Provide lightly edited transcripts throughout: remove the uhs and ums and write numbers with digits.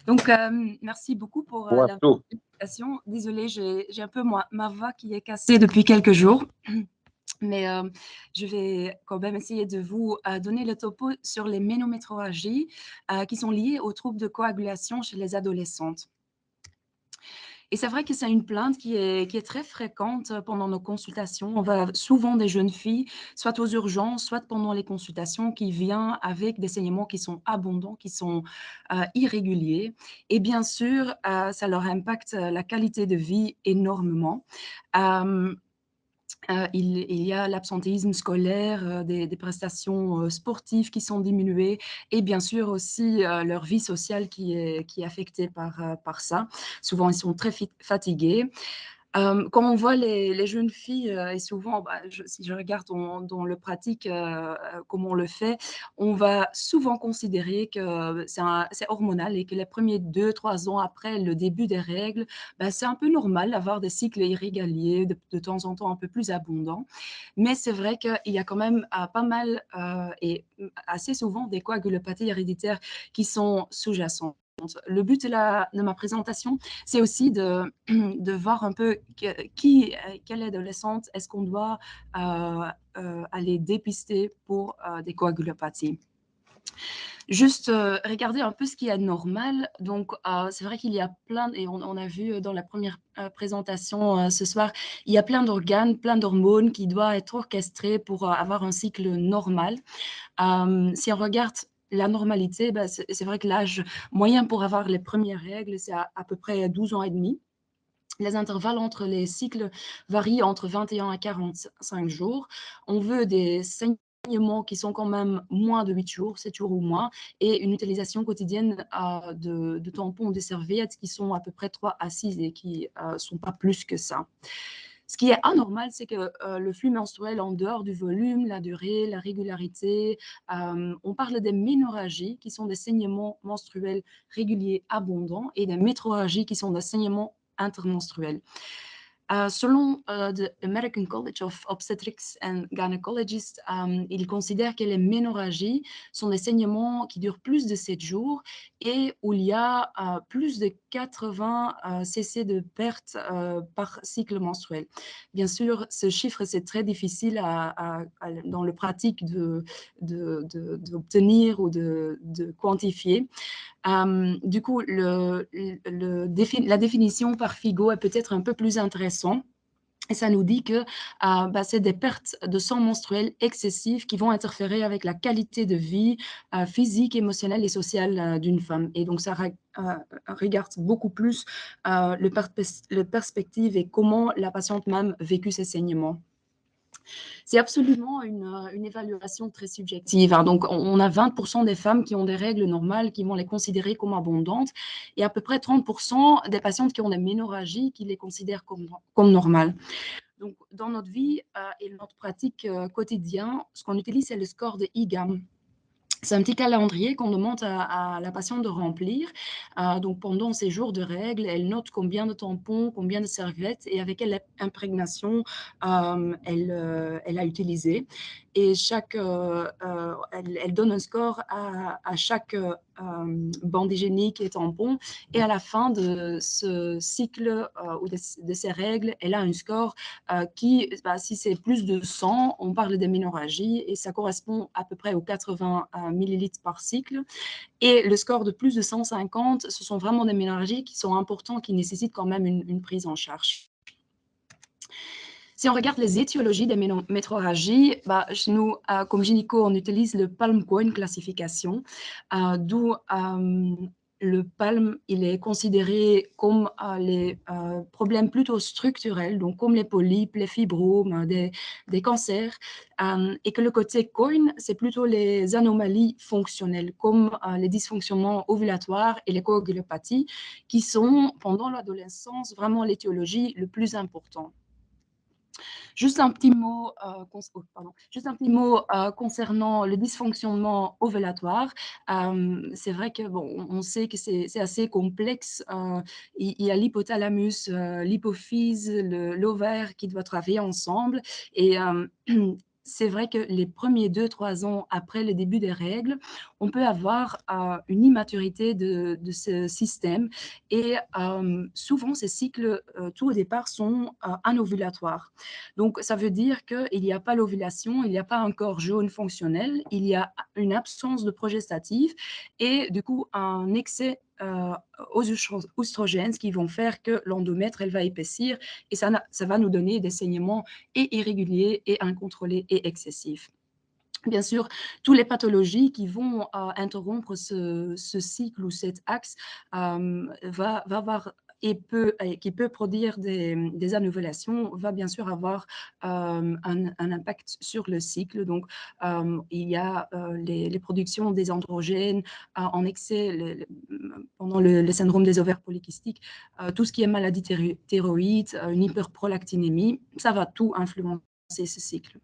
Donc, merci beaucoup pour Bonjour. l'invitation. Désolée, j'ai un peu ma voix qui est cassée depuis quelques jours, mais je vais quand même essayer de vous donner le topo sur les ménométrorragies qui sont liées aux troubles de coagulation chez les adolescentes. Et c'est vrai que c'est une plainte qui est très fréquente pendant nos consultations. On va souvent des jeunes filles, soit aux urgences, soit pendant les consultations, qui viennent avec des saignements qui sont abondants, qui sont irréguliers. Et bien sûr, ça leur impacte la qualité de vie énormément. Euh, il y a l'absentéisme scolaire, des prestations sportives qui sont diminuées et bien sûr aussi leur vie sociale qui est affectée par ça. Souvent, ils sont très fatigués. Quand on voit les jeunes filles, et souvent, si je regarde dans le pratique, comment on le fait, on va souvent considérer que c'est hormonal et que les premiers 2-3 ans après le début des règles, c'est un peu normal d'avoir des cycles irréguliers, de temps en temps un peu plus abondants. Mais c'est vrai qu'il y a quand même pas mal et assez souvent des coagulopathies héréditaires qui sont sous-jacentes. Le but de ma présentation, c'est aussi de voir un peu quelle adolescente est-ce qu'on doit aller dépister pour des coagulopathies. Juste regarder un peu ce qui est normal. Donc, c'est vrai qu'il y a plein, et on a vu dans la première présentation ce soir, il y a plein d'organes, plein d'hormones qui doivent être orchestrés pour avoir un cycle normal. Si on regarde la normalité, c'est vrai que l'âge moyen pour avoir les premières règles, c'est à peu près 12 ans et demi. Les intervalles entre les cycles varient entre 21 à 45 jours. On veut des saignements qui sont quand même moins de 8 jours, 7 jours ou moins, et une utilisation quotidienne de tampons ou de serviettes qui sont à peu près 3 à 6 et qui ne sont pas plus que ça. Ce qui est anormal, c'est que le flux menstruel, en dehors du volume, la durée, la régularité, on parle des ménorrhagies, qui sont des saignements menstruels réguliers abondants, et des métrorragies, qui sont des saignements intermenstruels. Selon the American College of Obstetrics and Gynecologists, ils considèrent que les ménorrhagies sont des saignements qui durent plus de 7 jours et où il y a plus de 80 cc de perte par cycle menstruel. Bien sûr, ce chiffre, c'est très difficile dans le pratique d'obtenir ou de quantifier. Du coup, la définition par Figo est peut-être un peu plus intéressante. Et ça nous dit que c'est des pertes de sang menstruel excessives qui vont interférer avec la qualité de vie physique, émotionnelle et sociale d'une femme. Et donc, ça regarde beaucoup plus le perspective et comment la patiente même vécu ces saignements. C'est absolument une évaluation très subjective. Hein. Donc, on a 20% des femmes qui ont des règles normales qui vont les considérer comme abondantes et à peu près 30% des patientes qui ont des ménorrhagies qui les considèrent comme normales. Donc, dans notre vie et notre pratique quotidienne, ce qu'on utilise, c'est le score de IGAM. C'est un petit calendrier qu'on demande à la patiente de remplir. Donc, pendant ces jours de règles, elle note combien de tampons, combien de serviettes et avec quelle imprégnation elle a utilisé. Et elle donne un score à chaque bande hygiénique et tampon. Et à la fin de ce cycle ou de ces règles, elle a un score qui, si c'est plus de 100, on parle d'héménorragie et ça correspond à peu près aux 80 millilitres par cycle. Et le score de plus de 150, ce sont vraiment des héménorragies qui sont importants, qui nécessitent quand même une prise en charge. Si on regarde les étiologies des métrorragies, chez nous, comme gynéco, on utilise le PALM-Cohen classification, d'où le PALM, il est considéré comme les problèmes plutôt structurels, donc comme les polypes, les fibromes, des cancers, et que le côté Cohen, c'est plutôt les anomalies fonctionnelles, comme les dysfonctionnements ovulatoires et les coagulopathies, qui sont, pendant l'adolescence, vraiment l'étiologie le plus importante. Juste un petit mot, concernant le dysfonctionnement ovulatoire. C'est vrai que on sait que c'est assez complexe. Il y a l'hypothalamus, l'hypophyse, l'ovaire qui doivent travailler ensemble. Et c'est vrai que les premiers 2-3 ans après le début des règles, on peut avoir une immaturité de ce système et souvent ces cycles, tout au départ, sont anovulatoires. Donc ça veut dire qu'il n'y a pas l'ovulation, il n'y a pas un corps jaune fonctionnel, il y a une absence de progestatif et du coup un excès aux oestrogènes qui vont faire que l'endomètre, elle va épaissir et ça va nous donner des saignements et irréguliers et incontrôlés et excessifs. Bien sûr, toutes les pathologies qui vont interrompre ce cycle ou cet axe va avoir qui peut produire des anovulations, va bien sûr avoir un impact sur le cycle. Donc, il y a les productions des androgènes en excès pendant le syndrome des ovaires polykystiques, tout ce qui est maladie thyroïde, une hyperprolactinémie, ça va tout influencer ce cycle.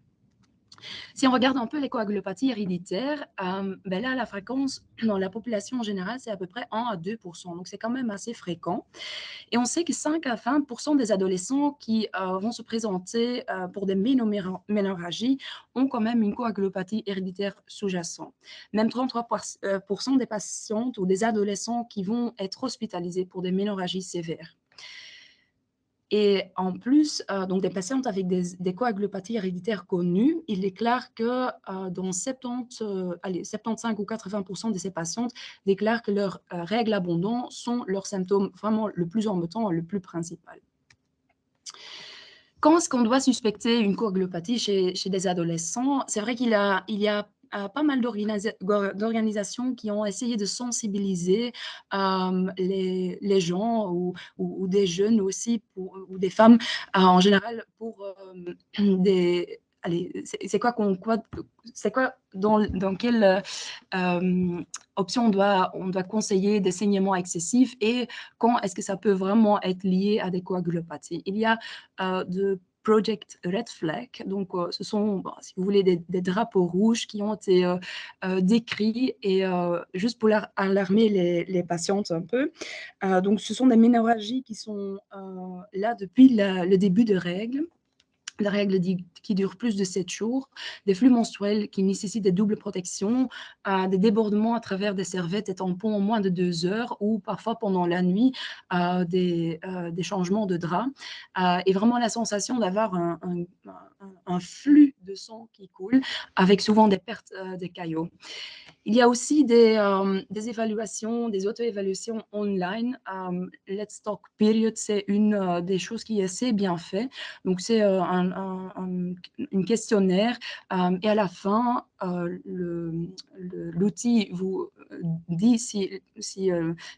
Si on regarde un peu les coagulopathies héréditaires, ben là, la fréquence dans la population en général, c'est à peu près 1 à 2 donc c'est quand même assez fréquent. Et on sait que 5 à 20 des adolescents qui vont se présenter pour des ménorrhagies ont quand même une coagulopathie héréditaire sous-jacente. Même 33 des patientes ou des adolescents qui vont être hospitalisés pour des ménorrhagies sévères. Et en plus, donc des patientes avec des coagulopathies héréditaires connues, il est clair que dans 75 ou 80 de ces patientes déclarent que leurs règles abondantes sont leurs symptômes vraiment le plus embêtant, le plus principal. Quand est-ce qu'on doit suspecter une coagulopathie chez des adolescents? C'est vrai qu'il y a pas mal d'organisations qui ont essayé de sensibiliser les gens ou des jeunes aussi, ou des femmes en général, pour des... Allez, c'est quoi dans quelle option on doit conseiller des saignements excessifs et quand est-ce que ça peut vraiment être lié à des coagulopathies? Il y a de Project Red Flag. Donc, ce sont, si vous voulez, des drapeaux rouges qui ont été décrits et juste pour alarmer les patientes un peu. Donc, ce sont des ménorrhagies qui sont là depuis le début de règles. La règle qui dure plus de 7 jours, des flux menstruels qui nécessitent des doubles protections, des débordements à travers des serviettes et tampons en moins de 2 heures ou parfois pendant la nuit, des changements de drap et vraiment la sensation d'avoir un flux de sang qui coule avec souvent des pertes d'écaillots. Il y a aussi des évaluations, des auto-évaluations online. Let's Talk Period, c'est une des choses qui est assez bien fait. Donc, c'est une questionnaire et à la fin, l'outil vous dit si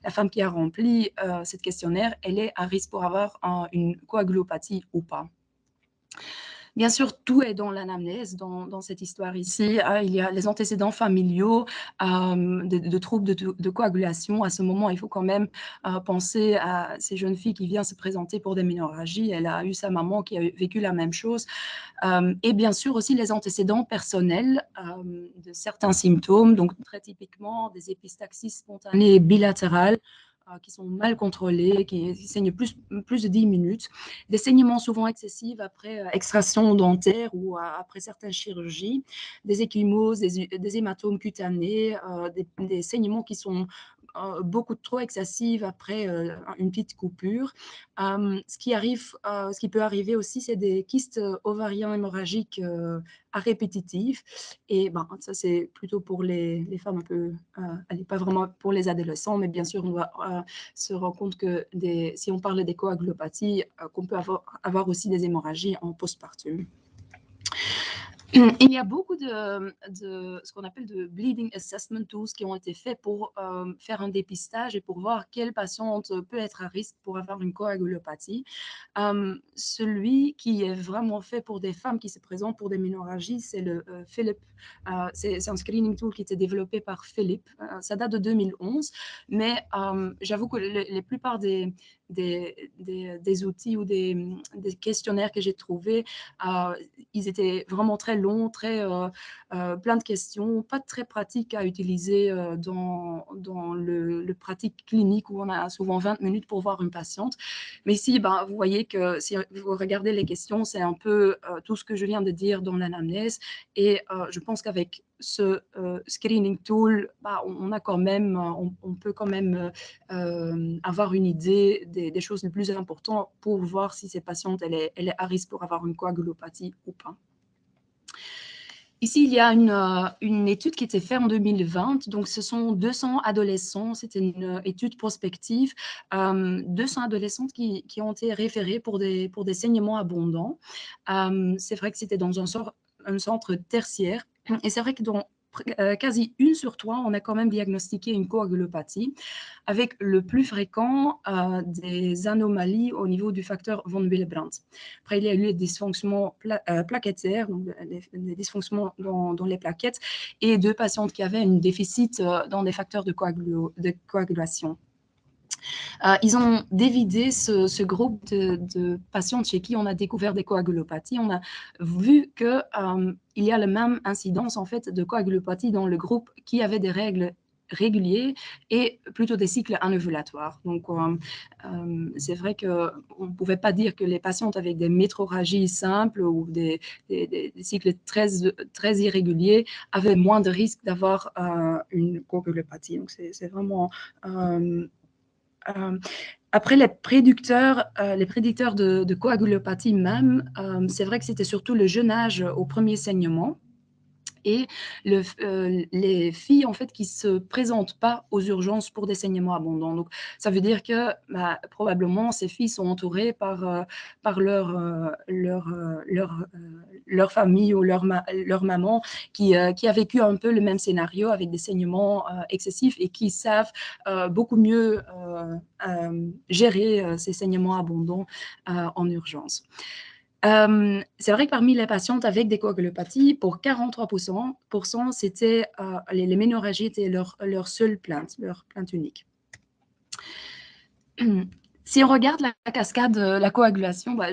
la femme qui a rempli cette questionnaire, elle est à risque pour avoir une coagulopathie ou pas. Bien sûr, tout est dans l'anamnèse, dans cette histoire ici. Il y a les antécédents familiaux, de troubles de coagulation. À ce moment, il faut quand même penser à ces jeunes filles qui viennent se présenter pour des ménorrhagies. Elle a eu sa maman qui a vécu la même chose. Et bien sûr aussi les antécédents personnels de certains symptômes, donc très typiquement des épistaxies spontanées bilatérales, qui sont mal contrôlées, qui saignent plus de 10 minutes, des saignements souvent excessifs après extraction dentaire ou après certaines chirurgies, des ecchymoses, des hématomes cutanés, des saignements qui sont beaucoup trop excessives après une petite coupure. Ce qui peut arriver aussi, c'est des kystes ovariens hémorragiques à répétitifs. Et ça, c'est plutôt pour les femmes un peu, pas vraiment pour les adolescents, mais bien sûr, on doit se rendre compte que si on parle des coagulopathies, qu'on peut avoir aussi des hémorragies en postpartum. Il y a beaucoup de ce qu'on appelle de bleeding assessment tools qui ont été faits pour faire un dépistage et pour voir quelle patiente peut être à risque pour avoir une coagulopathie. Celui qui est vraiment fait pour des femmes qui se présentent pour des ménorrhagies, c'est le Philipp. C'est un screening tool qui a été développé par Philipp. Ça date de 2011, mais j'avoue que la plupart des outils ou des questionnaires que j'ai trouvés, ils étaient vraiment très long, plein de questions, pas très pratique à utiliser dans le pratique clinique où on a souvent 20 minutes pour voir une patiente. Mais ici, ben, vous voyez que si vous regardez les questions, c'est un peu tout ce que je viens de dire dans l'anamnèse. Et je pense qu'avec ce screening tool, bah, on a quand même, on peut quand même avoir une idée des choses les plus importantes pour voir si cette patiente elle est à risque pour avoir une coagulopathie ou pas. Ici, il y a une étude qui était faite en 2020. Donc, ce sont 200 adolescents. C'était une étude prospective. 200 adolescentes qui ont été référées pour des saignements abondants. C'est vrai que c'était dans un centre tertiaire. Et c'est vrai que dans quasi 1 sur 3, on a quand même diagnostiqué une coagulopathie, avec le plus fréquent des anomalies au niveau du facteur von Willebrand. Après, il y a eu les dysfonctionnements plaquettaires, donc des dysfonctionnements dans les plaquettes, et 2 patientes qui avaient un déficit dans des facteurs de coagulation. Ils ont dévidé ce groupe de patientes chez qui on a découvert des coagulopathies. On a vu qu'il y a la même incidence en fait, de coagulopathie dans le groupe qui avait des règles réguliers et plutôt des cycles anovulatoires. Donc, c'est vrai qu'on ne pouvait pas dire que les patientes avec des métrorragies simples ou des cycles très irréguliers avaient moins de risques d'avoir une coagulopathie. Donc, c'est vraiment... après, les prédicteurs de coagulopathie même, c'est vrai que c'était surtout le jeune âge au premier saignement et les filles en fait qui se présentent pas aux urgences pour des saignements abondants. Donc ça veut dire que probablement ces filles sont entourées par leur famille ou leur maman qui a vécu un peu le même scénario avec des saignements excessifs et qui savent beaucoup mieux gérer ces saignements abondants en urgence. C'est vrai que parmi les patientes avec des coagulopathies, pour 43%, c'était les ménorrhagies étaient leur seule plainte, leur plainte unique. Si on regarde la cascade de la coagulation, bah,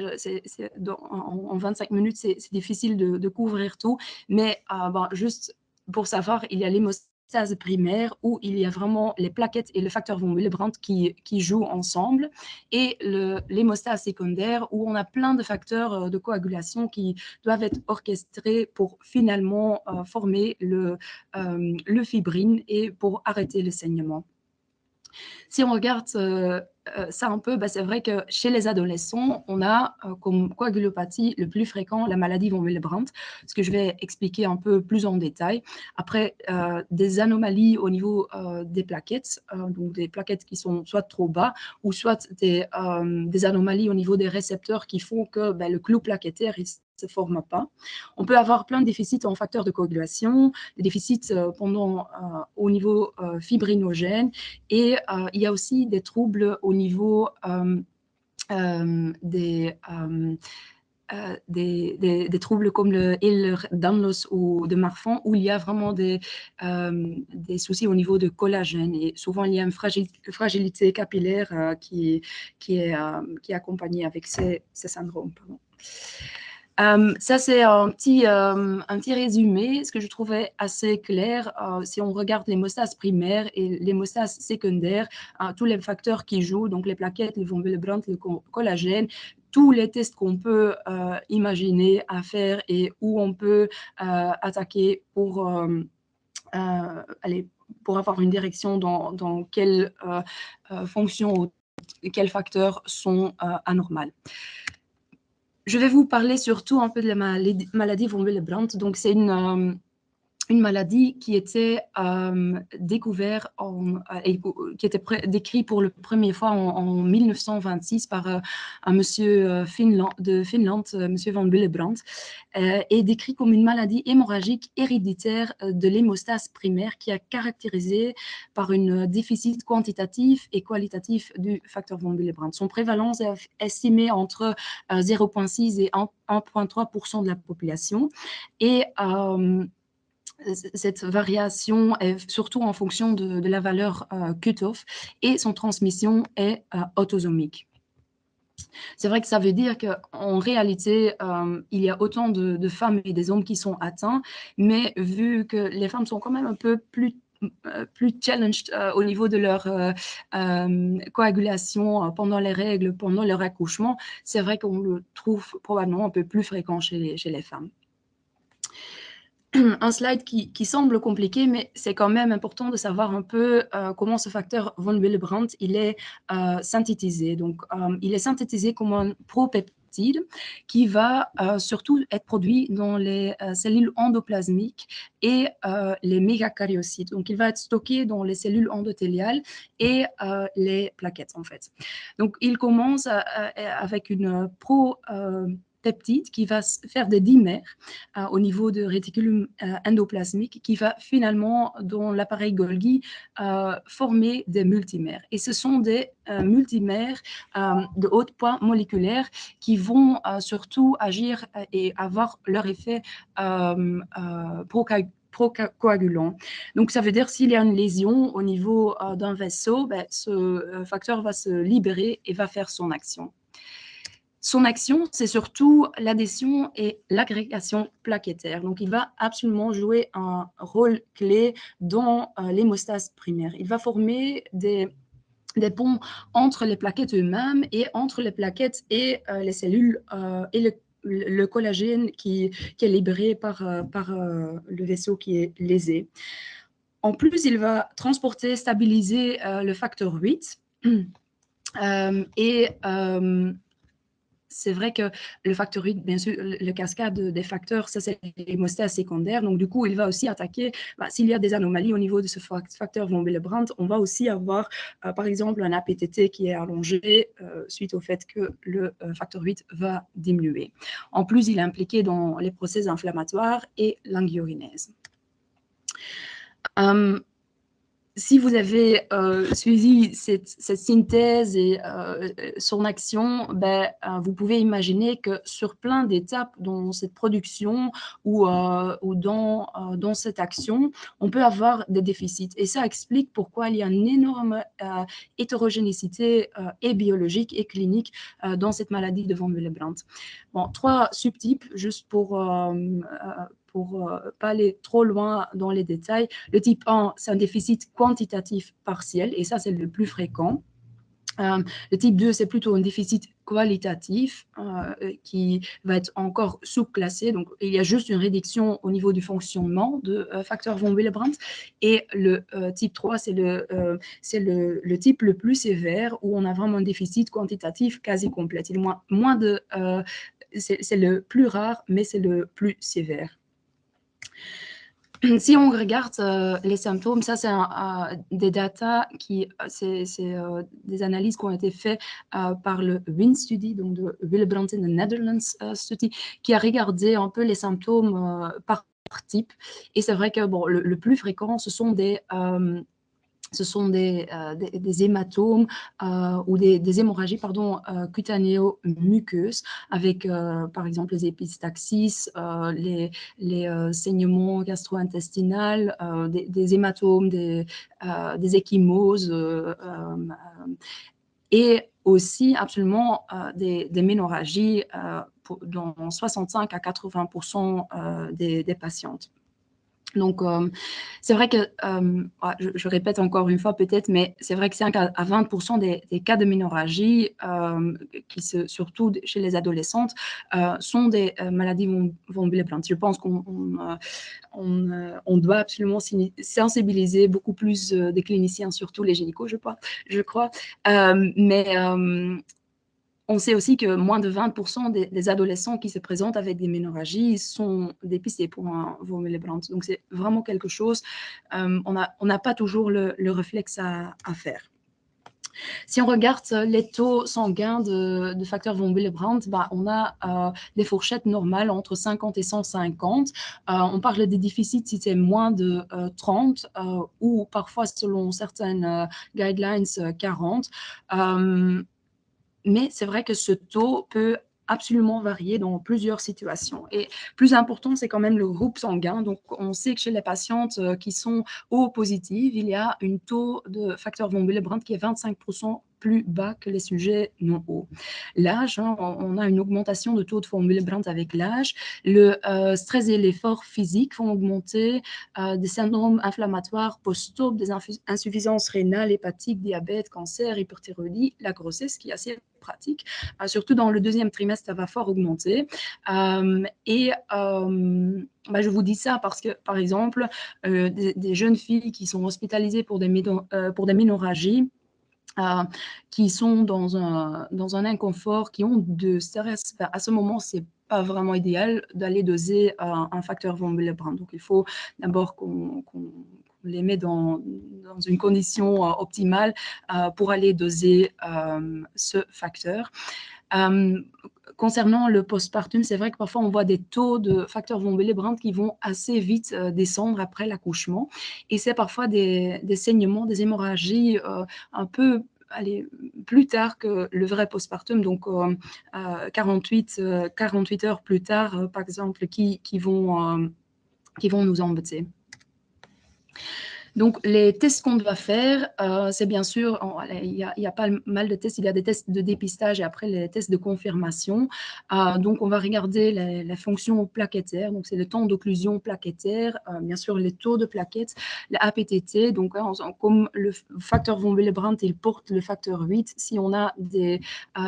en 25 minutes, c'est difficile de couvrir tout, mais juste pour savoir, il y a l'hémostase primaire où il y a vraiment les plaquettes et le facteur von Willebrand qui jouent ensemble, et l'hémostase secondaire où on a plein de facteurs de coagulation qui doivent être orchestrés pour finalement former le fibrine et pour arrêter le saignement. Si on regarde ça un peu, c'est vrai que chez les adolescents, on a comme coagulopathie le plus fréquent la maladie von Willebrand, ce que je vais expliquer un peu plus en détail. Après, des anomalies au niveau des plaquettes, donc des plaquettes qui sont soit trop bas ou soit des anomalies au niveau des récepteurs qui font que le clou plaquettaire ne se forme pas. On peut avoir plein de déficits en facteurs de coagulation, des déficits au niveau fibrinogène, et il y a aussi des troubles au niveau des troubles comme le Ehlers-Danlos ou de Marfan, où il y a vraiment des soucis au niveau de collagène. Et souvent, il y a une fragilité capillaire qui est accompagnée avec ces syndromes. Pardon. Ça, c'est un petit résumé, ce que je trouvais assez clair. Si on regarde l'hémostase primaire et l'hémostase secondaire, tous les facteurs qui jouent, donc les plaquettes, le von Willebrand, le collagène, tous les tests qu'on peut imaginer à faire et où on peut attaquer pour avoir une direction dans quelle fonction ou quels facteurs sont anormales. Je vais vous parler surtout un peu de la maladie von Willebrand. Donc, c'est une maladie qui était découverte et qui était décrite pour la première fois en 1926 par un monsieur de Finlande, monsieur von Willebrand, et décrit comme une maladie hémorragique héréditaire de l'hémostase primaire qui est caractérisée par un déficit quantitatif et qualitatif du facteur von Willebrand. Son prévalence est estimée entre 0,6 et 1,3% de la population, et cette variation est surtout en fonction de la valeur cutoff, et son transmission est autosomique. C'est vrai que ça veut dire qu'en réalité, il y a autant de femmes et des hommes qui sont atteints, mais vu que les femmes sont quand même un peu plus challenged au niveau de leur coagulation pendant les règles, pendant leur accouchement, c'est vrai qu'on le trouve probablement un peu plus fréquent chez les femmes. Un slide qui semble compliqué, mais c'est quand même important de savoir un peu comment ce facteur von Willebrand il est synthétisé. Donc, il est synthétisé comme un propeptide qui va surtout être produit dans les cellules endoplasmiques et les mégakaryocytes. Donc, il va être stocké dans les cellules endothéliales et les plaquettes, en fait. Donc, il commence avec une peptide qui va faire des dimères au niveau de réticulum endoplasmique qui va finalement, dans l'appareil Golgi, former des multimères. Et ce sont des multimères de haut poids moléculaire qui vont surtout agir et avoir leur effet procoagulant. Donc, ça veut dire s'il y a une lésion au niveau d'un vaisseau, ben, ce facteur va se libérer et va faire son action. Son action, c'est surtout l'adhésion et l'agrégation plaquettaire. Donc, il va absolument jouer un rôle clé dans l'hémostase primaire. Il va former des ponts entre les plaquettes eux-mêmes et entre les plaquettes et les cellules et le collagène qui est libéré par le vaisseau qui est lésé. En plus, il va transporter, stabiliser le facteur 8 et c'est vrai que le facteur 8, bien sûr, le cascade des facteurs, ça c'est l'hémostase secondaire. Donc, du coup, il va aussi attaquer, s'il y a des anomalies au niveau de ce facteur von Willebrand, on va aussi avoir, par exemple, un APTT qui est allongé suite au fait que le facteur 8 va diminuer. En plus, il est impliqué dans les process inflammatoires et l'angiogenèse. Si vous avez suivi cette synthèse et son action, ben, vous pouvez imaginer que sur plein d'étapes dans cette production ou dans cette action, on peut avoir des déficits. Et ça explique pourquoi il y a une énorme hétérogénéité et biologique et clinique dans cette maladie de von Willebrand. Bon, 3 subtypes, juste pour pas aller trop loin dans les détails. Le type 1, c'est un déficit quantitatif partiel, et ça, c'est le plus fréquent. Le type 2, c'est plutôt un déficit qualitatif qui va être encore sous-classé. Donc, il y a juste une réduction au niveau du fonctionnement de facteur von Willebrand. Et le type 3, c'est le type le plus sévère où on a vraiment un déficit quantitatif quasi complet. Il y a moins de... c'est le plus rare, mais c'est le plus sévère. Si on regarde les symptômes, ça c'est des data c'est des analyses qui ont été faites par le WIN study, donc de Willebrand in the Netherlands study, qui a regardé un peu les symptômes par type. Et c'est vrai que bon, le plus fréquent, ce sont des hématomes ou des hémorragies cutanéo-muqueuses avec, par exemple, les épistaxis, les saignements gastro-intestinaux, des hématomes, des ecchymoses et aussi absolument des ménorrhagies dans 65 à 80% des patientes. Donc, c'est vrai que, je répète encore une fois peut-être, mais c'est vrai que 5 à 20% des cas de ménorrhagie, surtout chez les adolescentes, sont des maladies von Willebrand. Je pense qu'on doit absolument sensibiliser beaucoup plus des cliniciens, surtout les gynécos, je crois. Mais on sait aussi que moins de 20% des adolescents qui se présentent avec des ménorrhagies sont dépistés pour un von Willebrand. Donc, c'est vraiment quelque chose, on n'a pas toujours le réflexe à faire. Si on regarde les taux sanguins de facteur von Willebrand, on a des fourchettes normales entre 50 et 150. On parle des déficits si c'est moins de 30 ou parfois, selon certaines guidelines, 40. Mais c'est vrai que ce taux peut absolument varier dans plusieurs situations. Et plus important, c'est quand même le groupe sanguin. Donc, on sait que chez les patientes qui sont O positives, il y a un taux de facteur von Willebrand qui est 25% plus bas que les sujets non hauts. L'âge, hein, on a une augmentation de taux de von Willebrand avec l'âge. Le stress et l'effort physique vont augmenter, des syndromes inflammatoires post-op, des insuffisances rénales, hépatiques, diabète, cancer, hyperthyroïdie, la grossesse qui est assez pratique, surtout dans le deuxième trimestre, ça va fort augmenter. Je vous dis ça parce que, par exemple, des jeunes filles qui sont hospitalisées pour des ménorrhagies, qui sont dans un inconfort, qui ont de stress, à ce moment, c'est pas vraiment idéal d'aller doser un facteur von Willebrand. Donc, il faut d'abord qu'on les met dans une condition optimale pour aller doser ce facteur. Concernant le postpartum, c'est vrai que parfois on voit des taux de facteurs von Willebrand qui vont assez vite descendre après l'accouchement. Et c'est parfois des saignements, des hémorragies un peu plus tard que le vrai postpartum, donc 48 heures plus tard, par exemple, qui vont nous embêter. Donc, les tests qu'on doit faire, c'est bien sûr, il y a pas mal de tests. Il y a des tests de dépistage et après les tests de confirmation. Donc, on va regarder la fonction plaquettaire. Donc, c'est le temps d'occlusion plaquettaire, bien sûr, les taux de plaquettes, la APTT. Donc, comme le facteur von Willebrand, il porte le facteur 8. Si on a des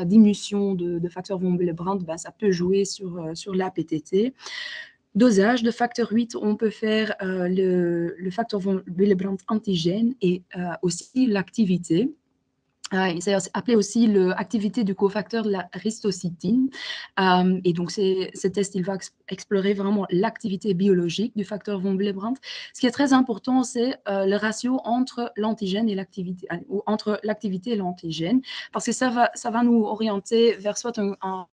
diminutions de facteur von Willebrand, ben, ça peut jouer sur l'APTT. Dosage de facteur 8, on peut faire le facteur von Willebrand antigène et aussi l'activité. C'est appelé aussi l'activité du cofacteur de la ristocytine. Et donc, ce test, il va explorer vraiment l'activité biologique du facteur von Willebrand. Ce qui est très important, c'est le ratio entre l'antigène et l'activité, ou entre l'activité et l'antigène, parce que ça va nous orienter vers soit un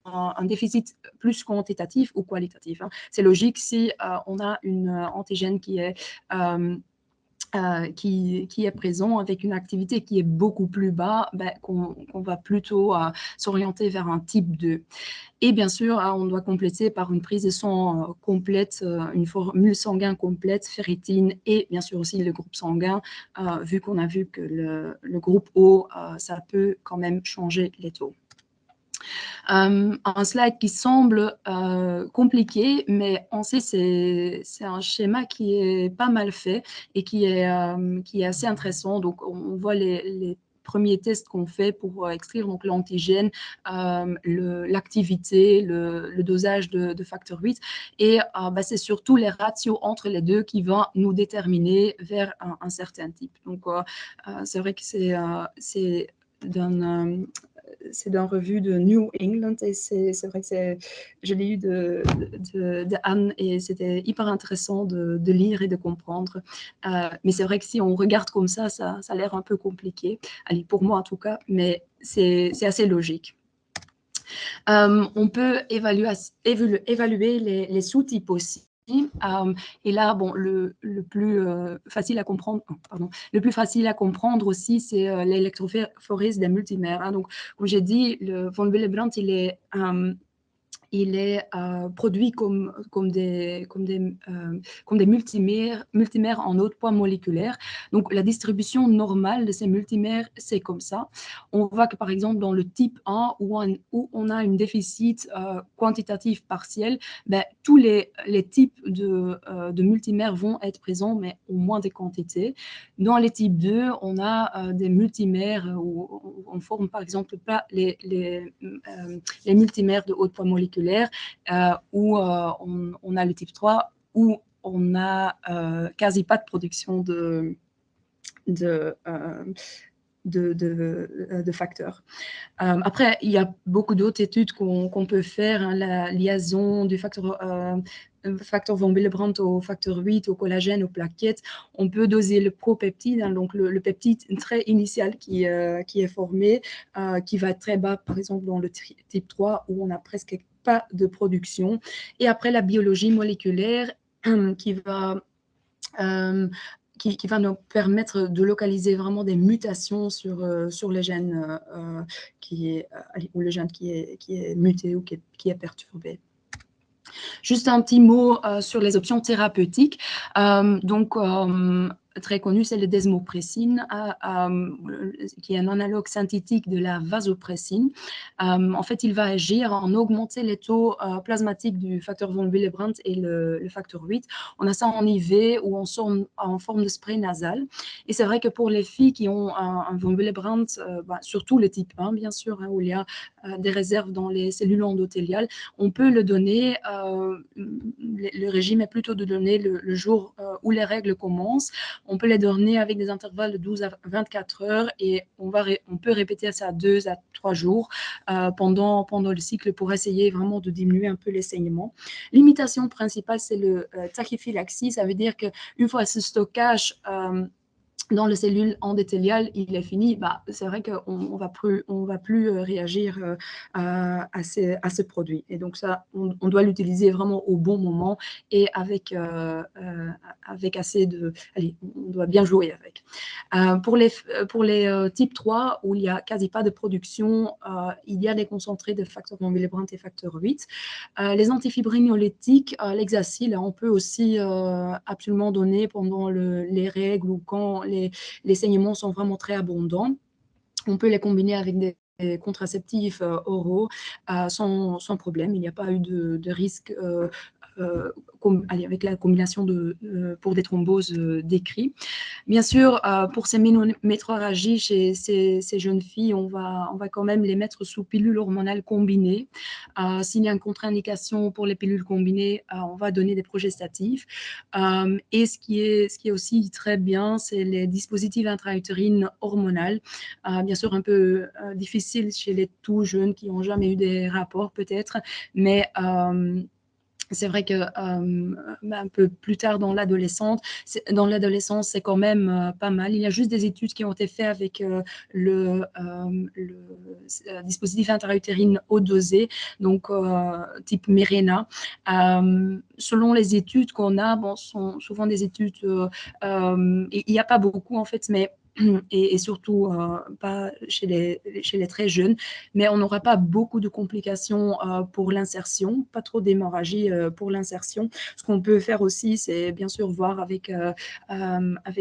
déficit plus quantitatif ou qualitatif. Hein. C'est logique si on a une antigène qui est présent avec une activité qui est beaucoup plus bas, qu'on va plutôt s'orienter vers un type 2. Et bien sûr, on doit compléter par une prise de sang complète, une formule sanguine complète, ferritine et bien sûr aussi le groupe sanguin, vu qu'on a vu que le groupe O, ça peut quand même changer les taux. Un slide qui semble compliqué, mais on sait c'est un schéma qui est pas mal fait et qui est assez intéressant. Donc, on voit les premiers tests qu'on fait pour extraire donc l'antigène, l'activité, le dosage de facteur 8. Et c'est surtout les ratios entre les deux qui vont nous déterminer vers un certain type. Donc, c'est vrai que c'est d'un revue de New England et c'est vrai que je l'ai eu de Anne et c'était hyper intéressant de lire et de comprendre. Mais c'est vrai que si on regarde comme ça a l'air un peu compliqué. Allez, pour moi en tout cas, mais c'est assez logique. On peut évaluer les sous-types aussi. Et là, bon, le plus facile à comprendre, le plus facile à comprendre aussi, c'est l'électrophorèse des multimères. Hein. Donc, comme j'ai dit, le von Willebrand, il est produit comme des multimères en haut de poids moléculaire. Donc, la distribution normale de ces multimères, c'est comme ça. On voit que, par exemple, dans le type 1, où on a un déficit quantitatif partiel, tous les types de multimères vont être présents, mais au moins des quantités. Dans les types 2, on a des multimères où on forme, par exemple, pas les multimères de haut poids moléculaire, où on a le type 3, où on n'a quasi pas de production de facteurs. Après, il y a beaucoup d'autres études qu'on peut faire, hein, la liaison du facteur von Willebrand au facteur 8, au collagène, aux plaquettes. On peut doser le propeptide, hein, donc le peptide très initial qui est formé, qui va être très bas, par exemple, dans le type 3, où on n'a presque pas de production. Et après, la biologie moléculaire qui va nous permettre de localiser vraiment des mutations sur le gène ou le gène qui est muté ou qui est perturbé. Juste un petit mot sur les options thérapeutiques. Donc, très connu, c'est le desmopressine, qui est un analogue synthétique de la vasopressine. En fait, il va agir en augmenter les taux plasmatiques du facteur von Willebrand et le facteur 8. On a ça en IV ou en forme de spray nasal. Et c'est vrai que pour les filles qui ont un von Willebrand, surtout le type 1, bien sûr, où il y a des réserves dans les cellules endothéliales, on peut le donner. Le régime est plutôt de donner le jour où les règles commencent. On peut les donner avec des intervalles de 12 à 24 heures et on peut répéter ça 2 à 3 jours pendant le cycle pour essayer vraiment de diminuer un peu les saignements. L'imitation principale, c'est le tachyphylaxie. Ça veut dire qu'une fois ce stockage dans les cellules endothéliales, il est fini, c'est vrai qu'on ne va plus réagir à ce produit. Et donc ça, on doit l'utiliser vraiment au bon moment et avec assez de... Allez, on doit bien jouer avec. Pour les type 3, où il n'y a quasi pas de production, il y a des concentrés de facteurs von Willebrand et facteur 8. Les antifibrinolytiques, l'hexacil, on peut aussi absolument donner pendant les règles ou quand les saignements sont vraiment très abondants. On peut les combiner avec des contraceptifs oraux sans problème. Il n'y a pas eu de risque avec la combinaison pour des thromboses décrits. Bien sûr, pour ces ménométroragies chez ces jeunes filles, on va quand même les mettre sous pilule hormonale combinée. S'il y a une contre-indication pour les pilules combinées, on va donner des progestatifs. Et ce qui est aussi très bien, c'est les dispositifs intra-utérines hormonales. Bien sûr, un peu difficile chez les tout jeunes qui n'ont jamais eu des rapports peut-être, mais c'est vrai que un peu plus tard dans l'adolescence, c'est quand même pas mal. Il y a juste des études qui ont été faites avec le dispositif intra-utérine haut dosé, donc type Mirena. Selon les études qu'on a, sont souvent des études, il n'y a pas beaucoup en fait, mais et surtout pas chez les très jeunes, mais on n'aura pas beaucoup de complications pour l'insertion, pas trop d'hémorragie pour l'insertion. Ce qu'on peut faire aussi, c'est bien sûr voir avec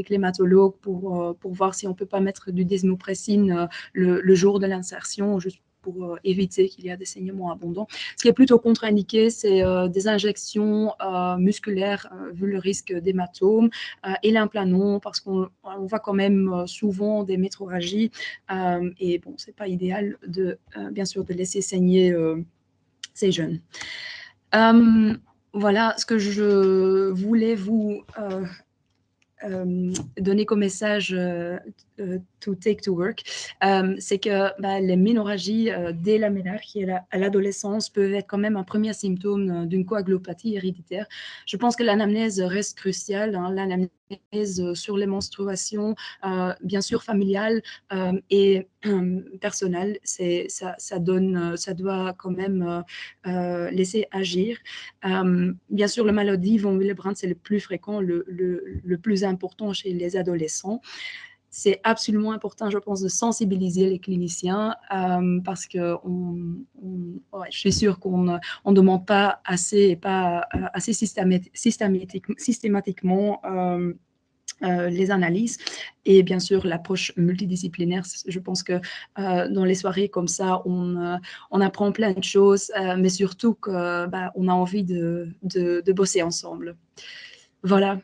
l'hématologue pour voir si on ne peut pas mettre du desmopressine le jour de l'insertion, juste pour éviter qu'il y ait des saignements abondants. Ce qui est plutôt contre-indiqué, c'est des injections musculaires vu le risque d'hématome et l'implanon, parce qu'on voit quand même souvent des métroragies et bon, c'est pas idéal bien sûr de laisser saigner ces jeunes. Voilà ce que je voulais vous donner comme message to take to work, c'est que les ménorragies dès la ménarchie et à l'adolescence peuvent être quand même un premier symptôme d'une coagulopathie héréditaire. Je pense que l'anamnèse reste cruciale, l'anamnèse sur les menstruations, bien sûr familiale et personnelle, ça doit quand même laisser agir. Bien sûr, la maladie von Willebrand, c'est le plus fréquent, le plus important chez les adolescents. C'est absolument important, je pense, de sensibiliser les cliniciens parce que je suis sûre qu'on ne demande pas assez et pas assez systématiquement les analyses et bien sûr l'approche multidisciplinaire. Je pense que dans les soirées comme ça, on apprend plein de choses, mais surtout qu'on a envie de bosser ensemble. Voilà.